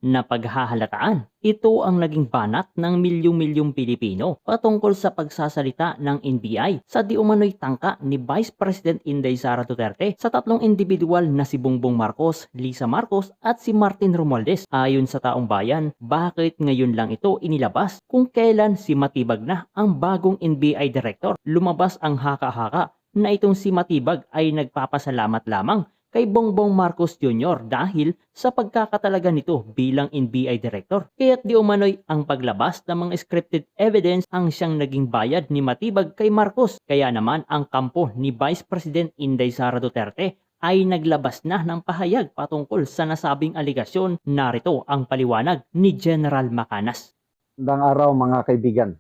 na paghahalataan. Ito ang naging banat ng milyong-milyong Pilipino patungkol sa pagsasalita ng NBI sa di umano'y tangka ni Vice President Inday Sara Duterte sa tatlong individual na si Bongbong Marcos, Lisa Marcos at si Martin Romualdez. Ayon sa taong bayan, bakit ngayon lang ito inilabas kung kailan si Matibag na ang bagong NBI Director? Lumabas ang haka-haka na itong si Matibag ay nagpapasalamat lamang kay Bongbong Marcos Jr. dahil sa pagkakatalaga nito bilang NBI Director. Kaya't di umano'y ang paglabas ng mga scripted evidence ang siyang naging bayad ni Matibag kay Marcos. Kaya naman ang kampo ni Vice President Inday Sara Duterte ay naglabas na ng pahayag patungkol sa nasabing aligasyon. Narito ang paliwanag ni General Macanas. Magandang araw mga kaibigan.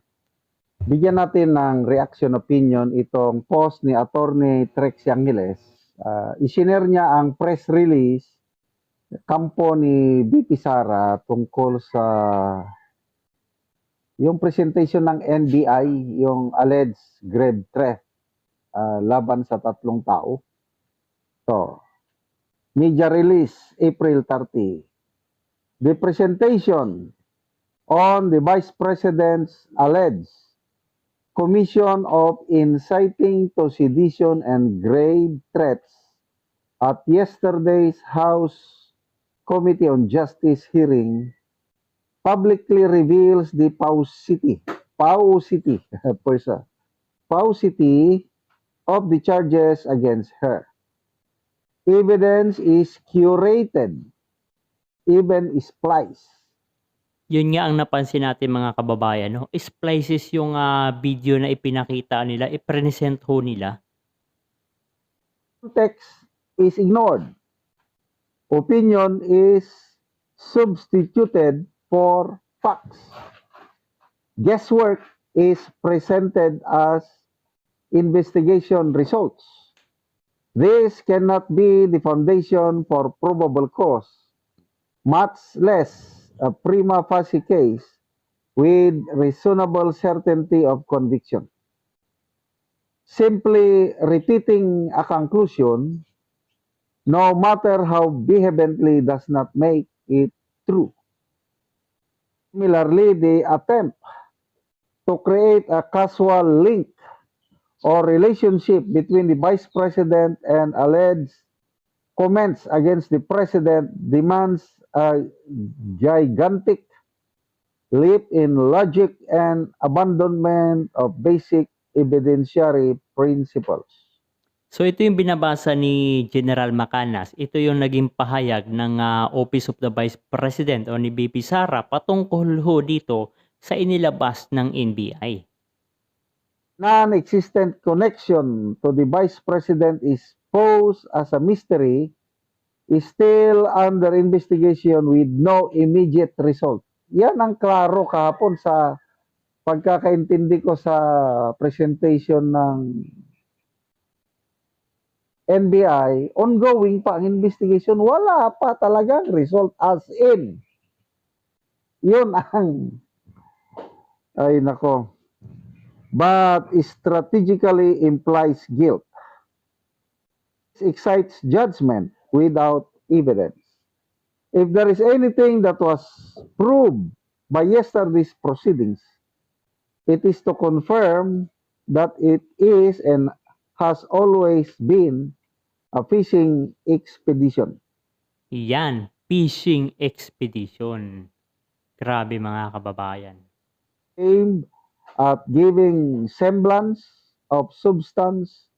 Bigyan natin ng reaction opinion itong post ni Attorney Trex Angeles. Isinare niya ang press release kampo ni BP Sara tungkol sa yung presentation ng NBI, yung alleged grave theft laban sa tatlong tao. So, media release April 30. The presentation on the Vice President's alleged commission of inciting to sedition and grave threats at yesterday's House Committee on Justice hearing publicly reveals the paucity of the charges against her. Evidence is curated, even spliced. Yun nga ang napansin natin mga kababayan, no? Splices yung video na ipinakita nila, ipresent ho nila. Context is ignored. Opinion is substituted for facts. Guesswork is presented as investigation results. This cannot be the foundation for probable cause, much less a prima facie case with reasonable certainty of conviction. Simply repeating a conclusion, no matter how vehemently, does not make it true. Similarly, the attempt to create a causal link or relationship between the Vice President and alleged comments against the President demands a gigantic leap in logic and abandonment of basic evidentiary principles. So ito yung binabasa ni General Macanas. Ito yung naging pahayag ng Office of the Vice President o ni BP Sara patungkol ho dito sa inilabas ng NBI. Non-existent connection to the Vice President is posed as a mystery is still under investigation with no immediate result. Yan ang klaro kahapon sa pagkakaintindi ko sa presentation ng NBI. Ongoing pa ang investigation. Wala pa talagang result as in. Yun ang ay nako. But strategically implies guilt. It excites judgment without evidence. If there is anything that was proved by yesterday's proceedings, it is to confirm that it is and has always been a fishing expedition. Yan, fishing expedition. Grabe mga kababayan. Aimed at giving semblance of substance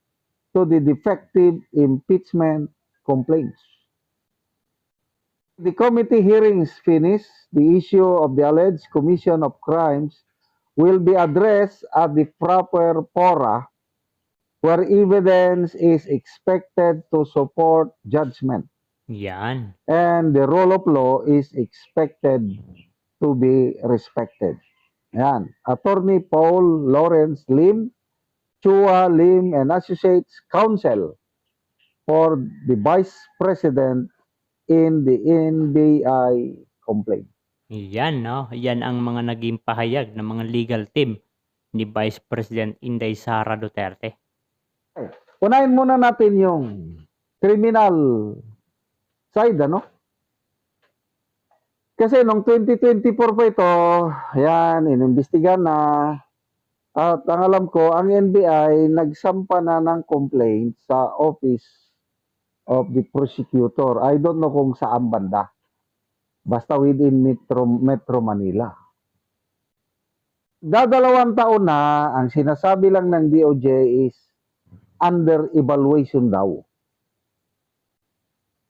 to the defective impeachment complaints. The committee hearings finish, the issue of the alleged commission of crimes will be addressed at the proper fora where evidence is expected to support judgment. Yan. And the rule of law is expected to be respected. Yan. Attorney Paul Lawrence Lim, Chua Lim and Associates Counsel for the Vice President in the NBI complaint. Yan, no? Yan ang mga naging pahayag ng mga legal team ni Vice President Inday Sara Duterte. Okay. Unahin muna natin yung criminal side, ano? Kasi noong 2024 pa ito, yan, inimbestigan na. At ang alam ko, ang NBI nagsampa na ng complaint sa Office of the Prosecutor. I don't know kung saan banda. Basta within Metro Manila. Dadalawang taon na, ang sinasabi lang ng DOJ is under evaluation daw.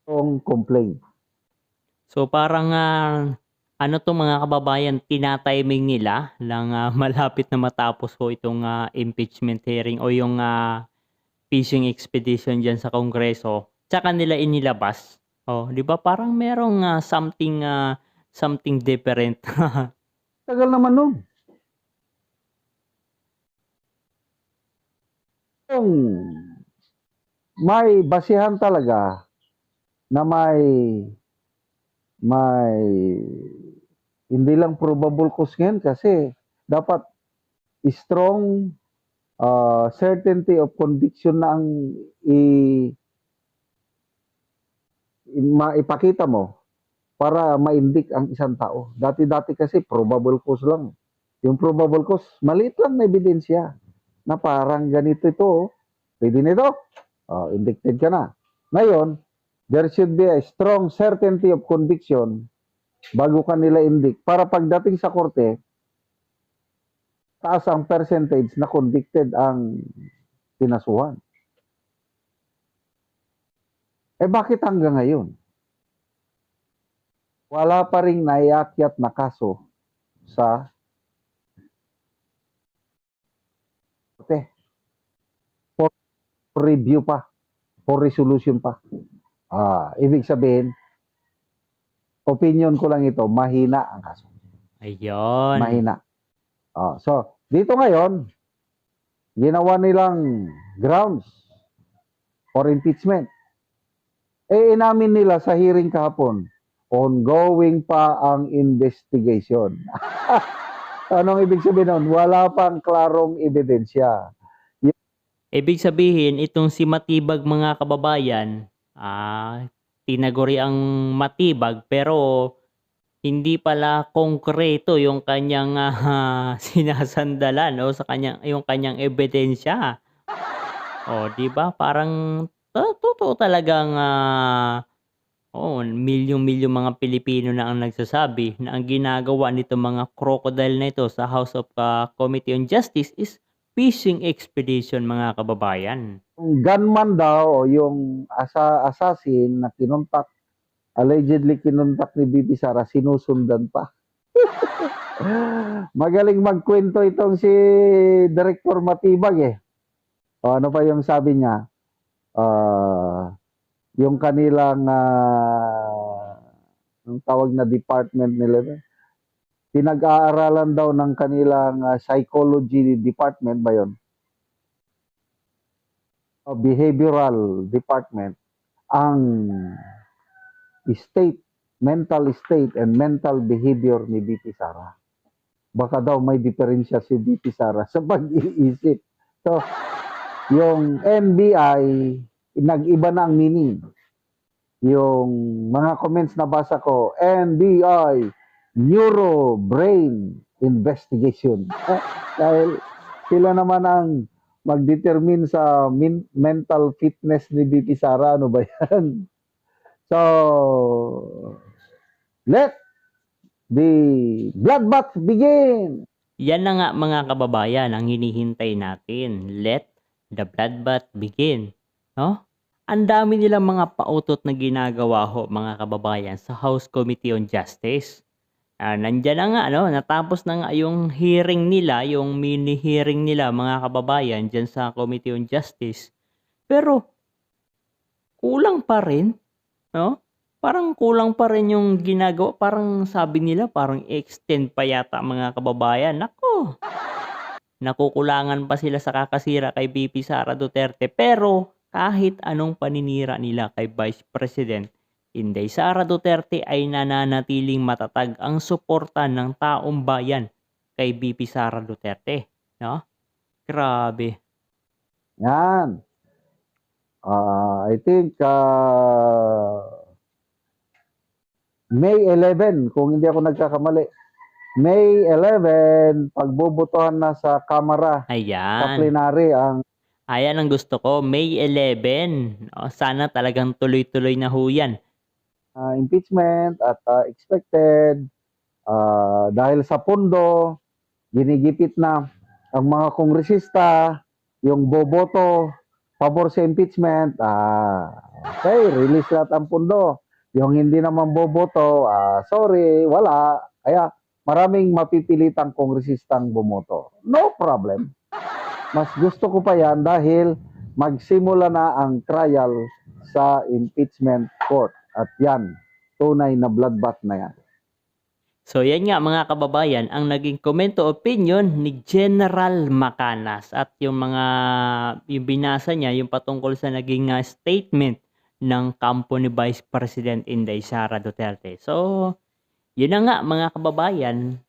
Yung complaint. So parang ano 'to mga kababayan, tina-timing nila ng malapit na matapos ho itong impeachment hearing o yung fishing expedition diyan sa Kongreso, tsaka nila inilabas. Oh, 'di ba parang merong something different. Tagal naman nun. Kung may basihan talaga na may hindi lang probable cause ngayon kasi dapat strong certainty of conviction na ang maipakita mo para ma-indict ang isang tao. Dati-dati kasi probable cause lang. Yung probable cause, maliit lang na ebidensya na parang ganito ito, pwede nito, indicted ka na. Ngayon, there should be a strong certainty of conviction bago ka nila indict para pagdating sa korte, taas ang percentage na convicted ang pinasuhan. Bakit hanggang ngayon? Wala pa ring naiakyat na kaso sa korte. For review pa, for resolution pa. Ibig sabihin, opinion ko lang ito, mahina ang kaso. Ayun. Mahina. So, dito ngayon, ginawa nilang grounds for impeachment. Inamin nila sa hearing kahapon, ongoing pa ang investigation. Anong ibig sabihin nun? Wala pang klarong ebidensya. Ibig sabihin, itong si Matibag mga kababayan, tinaguri ang matibag pero hindi pala konkreto yung kanyang sinasandalan o sa yung kanyang ebidensya. O, 'di ba? Parang totoo talagang milyong-milyong mga Pilipino na ang nagsasabi na ang ginagawa nitong mga crocodile na ito sa House of Committee on Justice is fishing expedition mga kababayan. Yung gunman daw o yung assassin na allegedly kinontak ni Bibi Sara, sinusundan pa. Magaling magkwento itong si Director Matibag eh. Ano pa yung sabi niya? Yung kanilang ang tawag na department nila, pinag-aaralan daw ng kanilang psychology department ba yun? Behavioral department ang mental state and mental behavior ni BP Sara. Baka daw may diferensya si BP Sara sa pag-iisip. So, yung NBI, nag-iba na ang meaning. Yung mga comments na basa ko, NBI, Neuro Brain Investigation. Dahil sila naman ang mag-determine sa mental fitness ni BP Sara. Ano ba yan? So, let the bloodbath begin! Yan na nga mga kababayan ang hinihintay natin. Let the bloodbath begin. No? Ang dami nilang mga pautot na ginagawa ho mga kababayan sa House Committee on Justice. Nandiyan na nga, natapos na nga yung hearing nila, yung mini hearing nila mga kababayan dyan sa Committee on Justice. Pero, kulang pa rin, no? Parang kulang pa rin yung ginagawa. Parang sabi nila, parang extend pa yata mga kababayan. Nako, nakukulangan pa sila sa kakasira kay BP Sara Duterte. Pero, kahit anong paninira nila kay Vice President Inday Sara Duterte ay nananatiling matatag ang suporta ng taong bayan kay BP Sara Duterte. No? Grabe. Yan. I think May 11, kung hindi ako nagkakamali. May 11, pagbobotohan na sa Kamara, sa Ayan. plenary ang Ayan ang gusto ko, May 11. Sana talagang tuloy-tuloy na ho yan. impeachment at expected dahil sa pondo, ginigipit na ang mga kongresista, yung boboto, pabor sa impeachment, okay, release lahat ang pondo. Yung hindi naman boboto, sorry, wala. Kaya maraming mapipilitang kongresistang bumoto. No problem. Mas gusto ko pa yan dahil magsimula na ang trial sa impeachment court. At yan, tunay na bloodbath na yan. So yan nga mga kababayan, ang naging komento opinion ni General Macanas at yung binasa niya yung patungkol sa naging statement ng kampo ni Vice President Inday Sara Duterte. So yun na nga mga kababayan,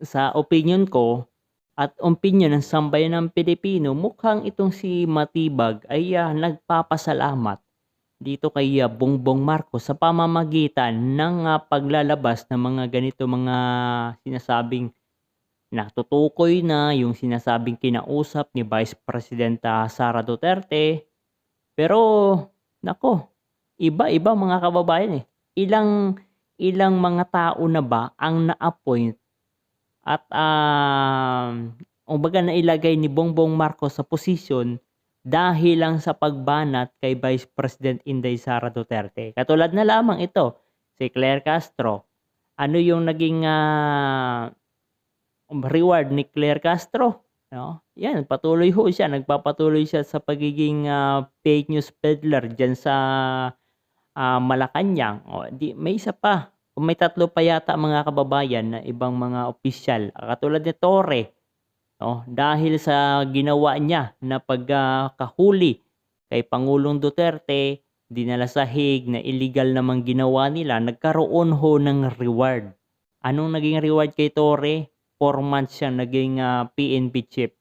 sa opinion ko at opinion ng sambayan ng Pilipino, mukhang itong si Matibag ay nagpapasalamat dito kay Bongbong Marcos sa pamamagitan ng paglalabas ng mga ganito mga sinasabing natutukoy na yung sinasabing kinausap ni Vice President Sara Duterte. Pero nako, iba-iba mga kababayan eh. Ilang mga tao na ba ang na-appoint at kumbaga nailagay ni Bongbong Marcos sa posisyon dahil lang sa pagbanat kay Vice President Inday Sara Duterte. Katulad na lamang ito, si Claire Castro. Ano yung naging reward ni Claire Castro? No? Yan, patuloy ho siya. Nagpapatuloy siya sa pagiging fake news peddler dyan sa Malacanang. May isa pa. May tatlo pa yata mga kababayan na ibang mga opisyal. Katulad ni Torre. No, dahil sa ginawa niya na pagkahuli kay Pangulong Duterte, dinala sa Hague na illegal namang ginawa nila, nagkaroon ho ng reward. Anong naging reward kay Torre? 4 months siya naging PNP chief.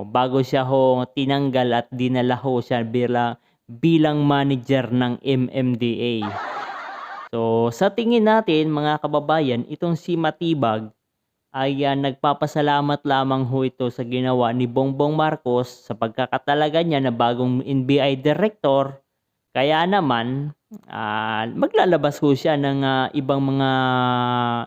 Bago siya ho tinanggal at dinala ho siya bilang manager ng MMDA. So sa tingin natin mga kababayan, itong si Matibag ay nagpapasalamat lamang ho ito sa ginawa ni Bongbong Marcos sa pagkakatalaga niya na bagong NBI director. Kaya naman, maglalabas ho siya ng ibang mga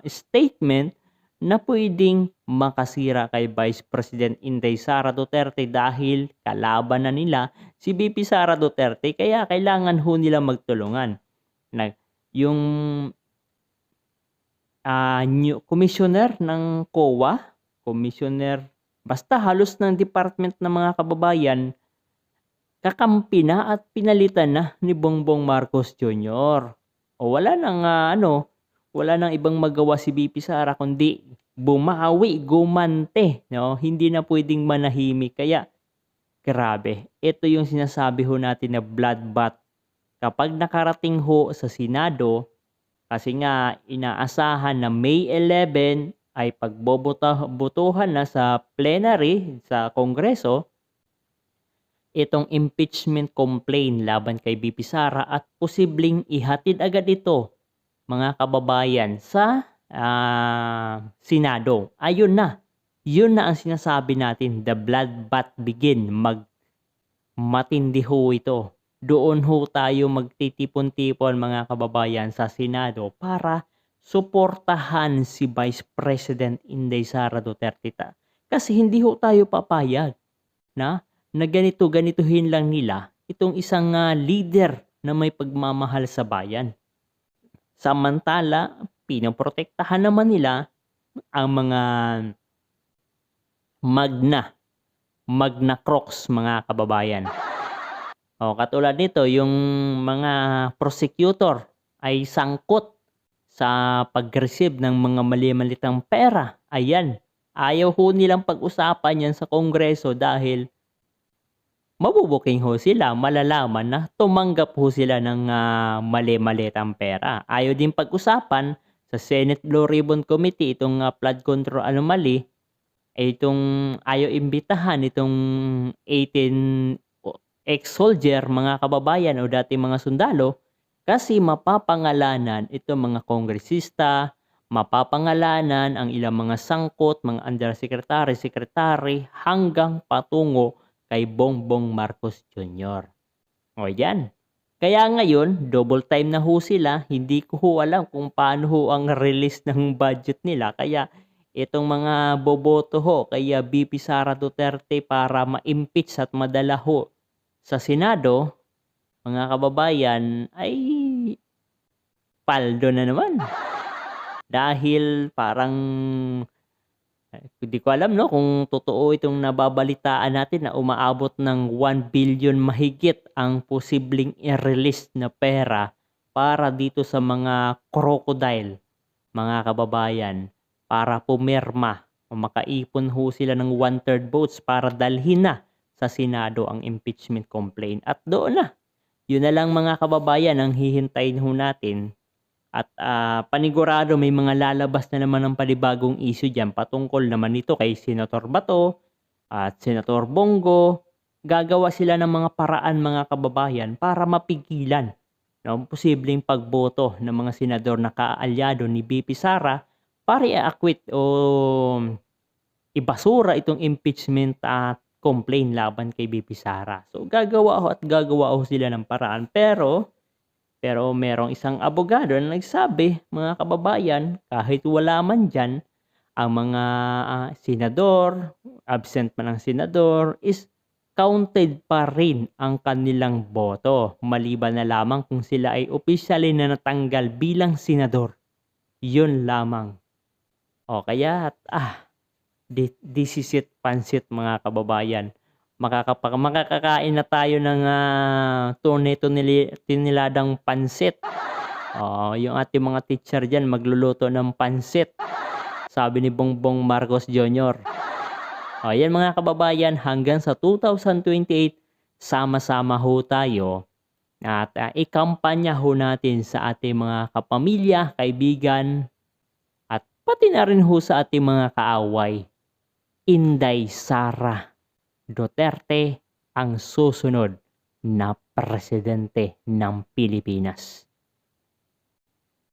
statement na pwedeng makasira kay Vice President Inday Sara Duterte dahil kalaban na nila si VP Sara Duterte. Kaya kailangan ho nila magtulungan. Yung new commissioner ng COA, commissioner, basta halos ng department ng mga kababayan, kakampi na at pinalitan na ni Bongbong Marcos Jr. Wala nang ibang magawa si VP Sara kundi bumawi, gumante, no? Hindi na pwedeng manahimik. Kaya grabe, ito yung sinasabi ho natin na bloodbath. Kapag nakarating ho sa Senado, kasi nga inaasahan na May 11 ay pagbobotohan na sa plenary sa Kongreso itong impeachment complaint laban kay VP Sara at posibleng ihatid agad ito mga kababayan sa Senado. Ayun na. Yun na ang sinasabi natin, the bloodbath begin. Matindi ho ito. Doon ho tayo magtitipon-tipon mga kababayan sa Senado para suportahan si Vice President Inday Sara Duterte. Kasi hindi ho tayo papayag na ganito-ganituhin lang nila itong isang leader na may pagmamahal sa bayan. Samantala, pinoprotektahan naman nila ang mga Magna Crocs mga kababayan. Katulad nito, yung mga prosecutor ay sangkot sa pag-receive ng mga mali-malitang pera. Ayan, ayaw ho nilang pag-usapan yan sa Kongreso dahil mabubuking ho sila, malalaman na tumanggap ho sila ng mali-malitang pera. Ayaw din pag-usapan sa Senate Blue Ribbon Committee itong flood control anomaly, ay itong ayaw imbitahan itong 18 ex-soldier, mga kababayan o dating mga sundalo, Kasi mapapangalanan itong mga kongresista, mapapangalanan ang ilang mga sangkot, mga undersecretary, sekretary, hanggang patungo kay Bongbong Marcos Jr. O yan. Kaya ngayon, double time na ho sila. Hindi ko ho alam kung paano ho ang release ng budget nila. Kaya itong mga boboto ho, kaya VP Sara Duterte para ma-impeach at madala ho sa Senado, mga kababayan, ay paldo na naman. Dahil parang hindi ko alam no kung totoo itong nababalitaan natin na umaabot ng 1 billion mahigit ang posibleng i-release na pera para dito sa mga crocodile, mga kababayan, para pumirma o makaipon ho sila ng 1/3 votes para dalhin na sa Senado ang impeachment complaint. At doon na, yun na lang mga kababayan ang hihintayin ho natin. At panigurado may mga lalabas na naman ng panibagong issue dyan patungkol naman ito kay Senator Bato at Senator Bongo. Gagawa sila ng mga paraan mga kababayan para mapigilan ang posibleng pagboto ng mga senador na kaalyado ni BP Sara para i-acquit o ibasura itong impeachment at complaint laban kay BP Sara. So gagawa ho sila ng paraan, pero merong isang abogado na nagsabi, mga kababayan, kahit wala man dyan, ang mga senador, absent man ang senador, is counted pa rin ang kanilang boto. Maliban na lamang kung sila ay officially na natanggal bilang senador. Yun lamang. O kaya, this is it, pansit mga kababayan. Makakakain na tayo ng tiniladang pansit. Yung ating mga teacher dyan magluluto ng pansit. Sabi ni Bongbong Marcos Jr. Yan mga kababayan, hanggang sa 2028, sama-sama ho tayo. At ikampanya ho natin sa ating mga kapamilya, kaibigan, at pati na rin ho sa ating mga kaaway. Inday Sara Duterte ang susunod na presidente ng Pilipinas.